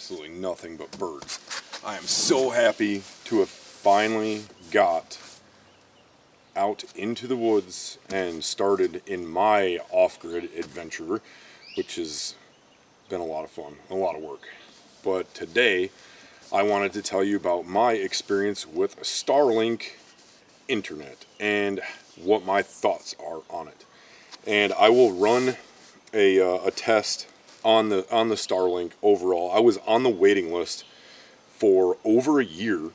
absolutely nothing but birds. I am so happy to have finally got out into the woods and started in my off-grid adventure, which has been a lot of fun, a lot of work. But today, I wanted to tell you about my experience with Starlink internet and what my thoughts are on it. And I will run a test on the Starlink overall. I was on the waiting list for over a year.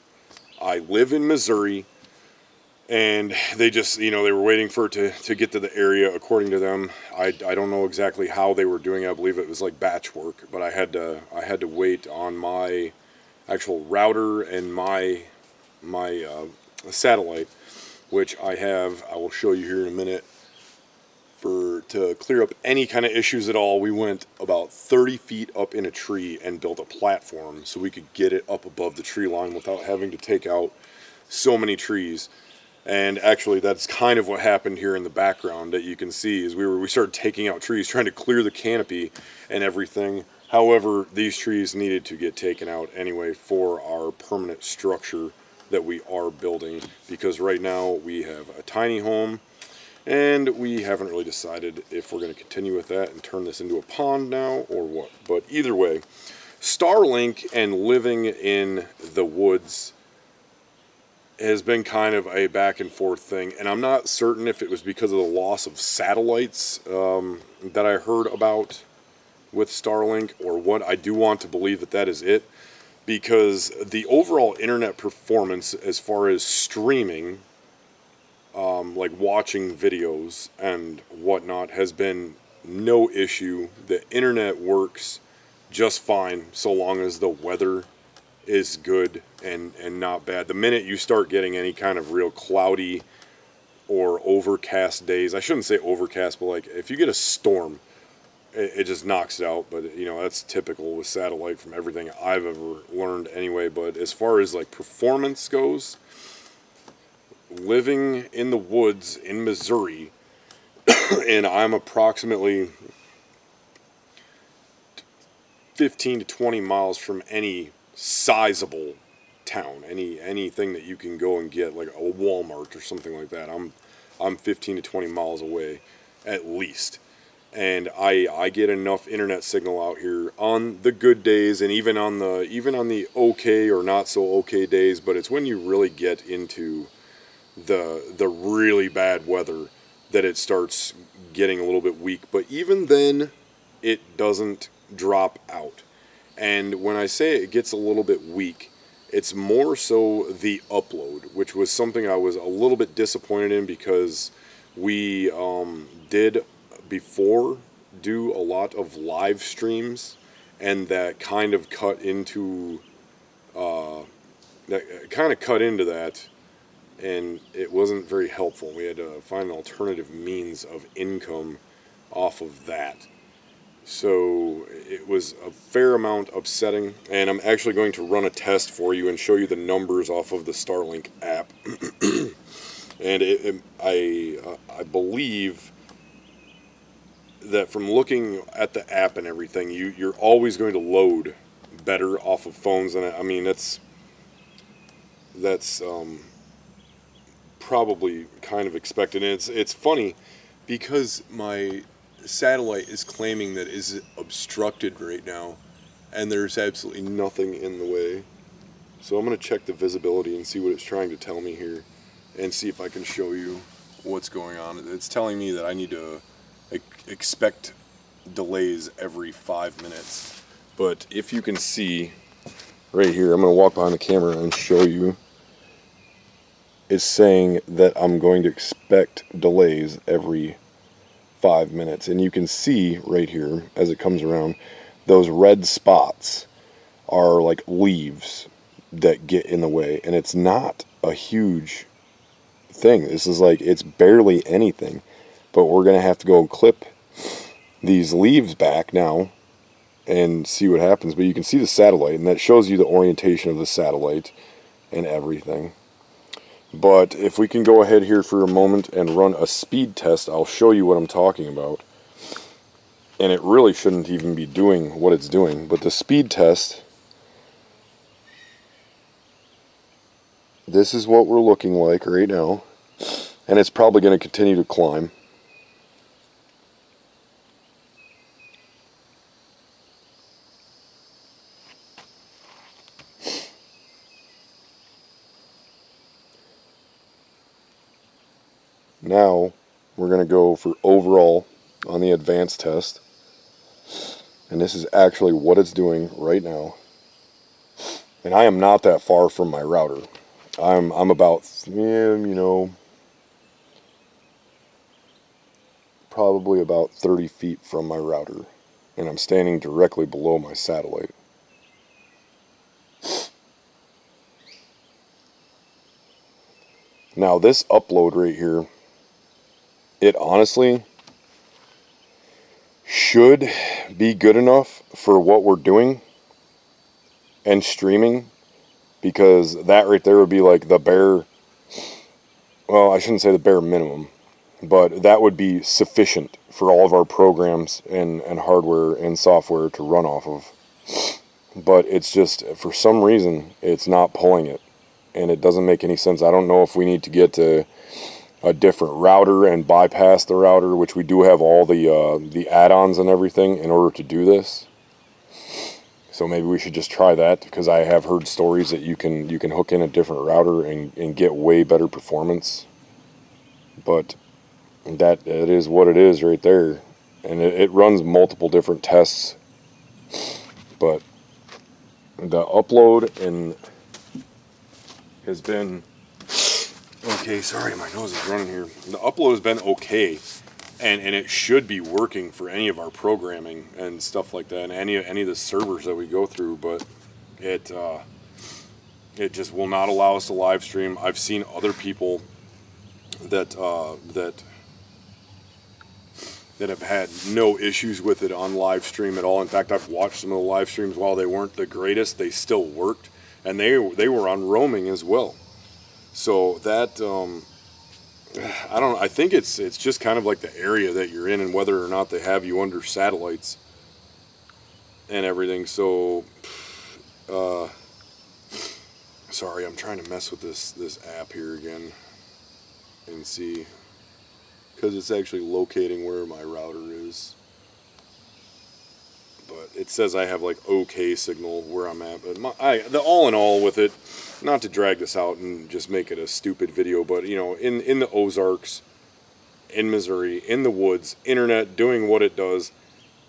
I live in Missouri, and they just, they were waiting for it to get to the area, according to them. I don't know exactly how they were doing it. I believe it was like batch work, but I had to wait on my actual router and my satellite, which I will show you here in a minute. To clear up any kind of issues at all, we went about 30 feet up in a tree and built a platform so we could get it up above the tree line without having to take out so many trees. And actually, that's kind of what happened here in the background that you can see is we started taking out trees, trying to clear the canopy and everything. However, these trees needed to get taken out anyway for our permanent structure that we are building, because right now we have a tiny home and we haven't really decided if we're going to continue with that and turn this into a pond now or what. But either way, Starlink and living in the woods has been kind of a back and forth thing, and I'm not certain if it was because of the loss of satellites that I heard about with Starlink or what. I do want to believe that is it, because the overall internet performance as far as streaming, like watching videos and whatnot, has been no issue. The internet works just fine so long as the weather is good and not bad. The minute you start getting any kind of real cloudy or overcast days, I shouldn't say overcast, but like if you get a storm, it just knocks it out. But that's typical with satellite from everything I've ever learned anyway. But as far as like performance goes, living in the woods in Missouri, and I'm approximately 15 to 20 miles from any sizable town, anything that you can go and get, like a Walmart or something like that. I'm 15 to 20 miles away at least, and I get enough internet signal out here on the good days, and even on the okay or not so okay days. But it's when you really get into the really bad weather that it starts getting a little bit weak. But even then, it doesn't drop out. And when I say it gets a little bit weak, it's more so the upload, which was something I was a little bit disappointed in, because we did before do a lot of live streams, and that kind of cut into that, and it wasn't very helpful. We had to find an alternative means of income off of that. So it was a fair amount upsetting, and I'm actually going to run a test for you and show you the numbers off of the Starlink app. And I believe that from looking at the app and everything, you're always going to load better off of phones. And I mean, that's probably kind of expected. And it's funny because my satellite is claiming that is obstructed right now, and there's absolutely nothing in the way. So I'm going to check the visibility and see what it's trying to tell me here, and see if I can show you what's going on. It's telling me that I need to expect delays every 5 minutes. But if you can see right here, I'm going to walk behind the camera and show you. It's saying that I'm going to expect delays every 5 minutes, and you can see right here as it comes around, those red spots are like leaves that get in the way, and it's not a huge thing. This is like, it's barely anything, but we're gonna have to go clip these leaves back now and see what happens. But you can see the satellite, and that shows you the orientation of the satellite and everything. But if we can go ahead here for a moment and run a speed test, I'll show you what I'm talking about. And it really shouldn't even be doing what it's doing. But the speed test this is what we're looking like right now. And it's probably going to continue to climb. Now we're going to go for overall on the advanced test. And this is actually what it's doing right now. And I am not that far from my router. I'm about, probably about 30 feet from my router. And I'm standing directly below my satellite. Now this upload right here, it honestly should be good enough for what we're doing and streaming, because that right there would be like the bare, well, I shouldn't say the bare minimum, but that would be sufficient for all of our programs and hardware and software to run off of. But it's just, for some reason, it's not pulling it, and it doesn't make any sense. I don't know if we need to get to a different router and bypass the router, which we do have all the add-ons and everything in order to do this. So maybe we should just try that, because I have heard stories that you can hook in a different router and get way better performance. But that it is what it is right there, and it runs multiple different tests. But the upload has been okay. Sorry, my nose is running here. The upload has been okay, and it should be working for any of our programming and stuff like that, and any of the servers that we go through. But it just will not allow us to live stream. I've seen other people that have had no issues with it on live stream at all. In fact, I've watched some of the live streams. While they weren't the greatest, they still worked, and they were on roaming as well. So that I don't know. I think it's just kind of like the area that you're in and whether or not they have you under satellites and everything. So sorry, I'm trying to mess with this app here again and see, because it's actually locating where my router is. But it says I have like okay signal where I'm at. But the all in all with it, not to drag this out and just make it a stupid video, but you know, in the Ozarks, in Missouri, in the woods, internet doing what it does.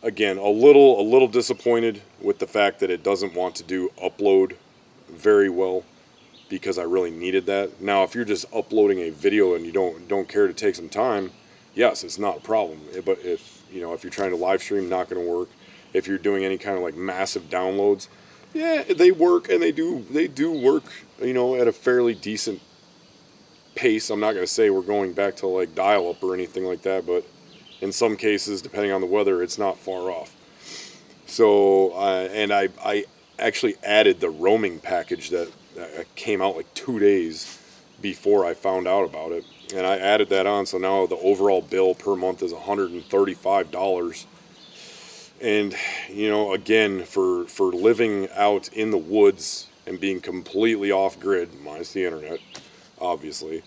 Again, a little disappointed with the fact that it doesn't want to do upload very well, because I really needed that. Now, if you're just uploading a video and you don't care to take some time, yes, it's not a problem. But if you're trying to live stream, not going to work. If you're doing any kind of like massive downloads, yeah, they work, and they do work, at a fairly decent pace. I'm not going to say we're going back to like dial-up or anything like that, but in some cases, depending on the weather, it's not far off. So, and I actually added the roaming package that came out like 2 days before I found out about it, and I added that on. So now the overall bill per month is $135. And again, for living out in the woods and being completely off grid, minus the internet, obviously,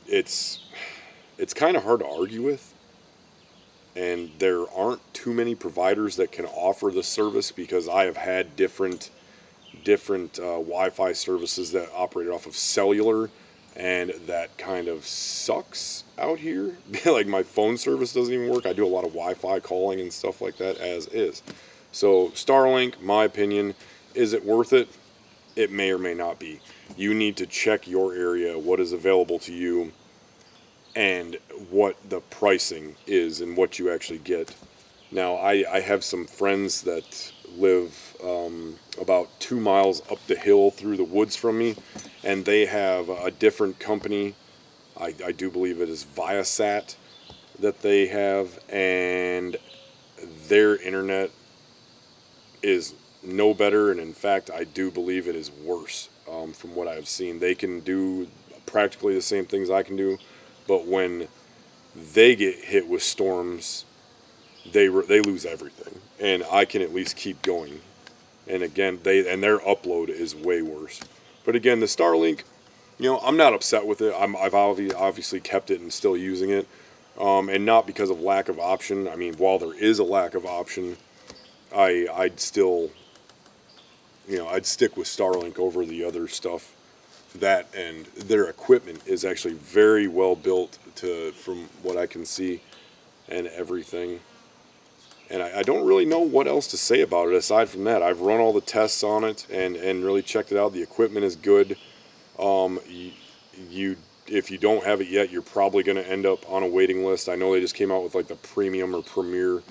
it's kind of hard to argue with. And there aren't too many providers that can offer the service, because I have had different Wi-Fi services that operated off of cellular, and that kind of sucks out here. Like my phone service doesn't even work. I do a lot of Wi-Fi calling and stuff like that as is. So Starlink, my opinion, is it worth it? It may or may not be. You need to check your area, what is available to you, and what the pricing is and what you actually get. Now, I have some friends that live about 2 miles up the hill through the woods from me, and they have a different company. I do believe it is Viasat that they have, and their internet is no better, and in fact, I do believe it is worse from what I've seen. They can do practically the same things I can do, but when they get hit with storms, they lose everything, and I can at least keep going. And again, their upload is way worse. But again, the Starlink, You know, I'm not upset with it. I've obviously kept it and still using it, and not because of lack of option. I mean, while there is a lack of option, I'd still, you know, I'd stick with Starlink over the other stuff. That and their equipment is actually very well built from what I can see, and everything. And I don't really know what else to say about it aside from that. I've run all the tests on it and really checked it out. The equipment is good. If you don't have it yet, you're probably going to end up on a waiting list. I know they just came out with like the premium or premier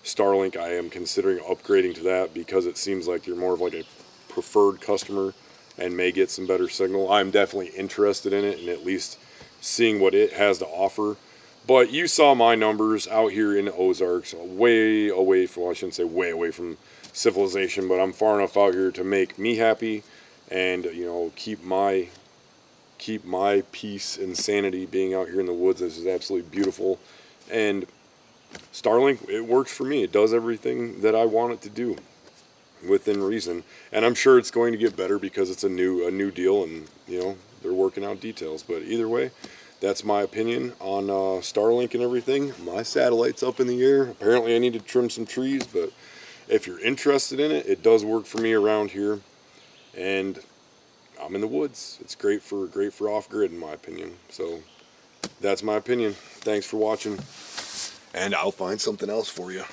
Starlink. I am considering upgrading to that because it seems like you're more of like a preferred customer and may get some better signal. I'm definitely interested in it and at least seeing what it has to offer. But you saw my numbers out here in the Ozarks, way away from, well, I shouldn't say way away from civilization, but I'm far enough out here to make me happy and, you know, keep my peace and sanity being out here in the woods. This is absolutely beautiful. And Starlink, it works for me. It does everything that I want it to do within reason. And I'm sure it's going to get better because it's a new deal and, you know, they're working out details. But either way, that's my opinion on Starlink and everything. My satellite's up in the air. Apparently I need to trim some trees, but if you're interested in it, it does work for me around here. And I'm in the woods. It's great for off-grid in my opinion. So that's my opinion. Thanks for watching. And I'll find something else for you.